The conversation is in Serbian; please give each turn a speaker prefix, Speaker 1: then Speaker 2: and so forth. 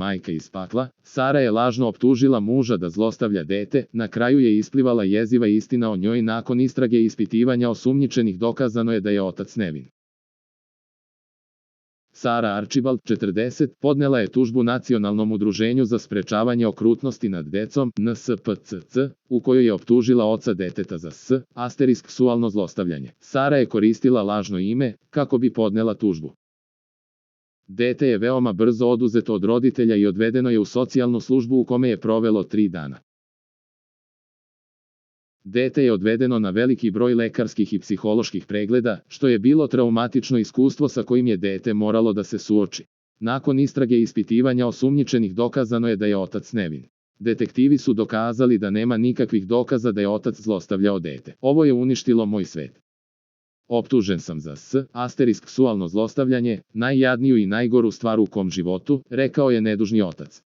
Speaker 1: majka iz pakla, Sara je lažno optužila muža da zlostavlja dete, na kraju je isplivala jeziva istina o njoj. Nakon istrage i ispitivanja osumnjičenih dokazano je da je otac nevin. Sara Archibald, 40, podnela je tužbu Nacionalnom udruženju za sprečavanje okrutnosti nad decom, NSPCC, u kojoj je optužila oca deteta za seksualno zlostavljanje. Sara je koristila lažno ime, kako bi podnela tužbu. Dete je veoma brzo oduzeto od roditelja i odvedeno je u socijalnu službu u kome je provelo 3 dana. Dete je odvedeno na veliki broj lekarskih i psiholoških pregleda, što je bilo traumatično iskustvo sa kojim je dete moralo da se suoči. Nakon istrage i ispitivanja osumnjičenih dokazano je da je otac nevin. Detektivi su dokazali da nema nikakvih dokaza da je otac zlostavljao dete. Ovo je uništilo moj svet. Optužen sam za seksualno zlostavljanje, najjadniju i najgoru stvar u kom životu, rekao je nedužni otac.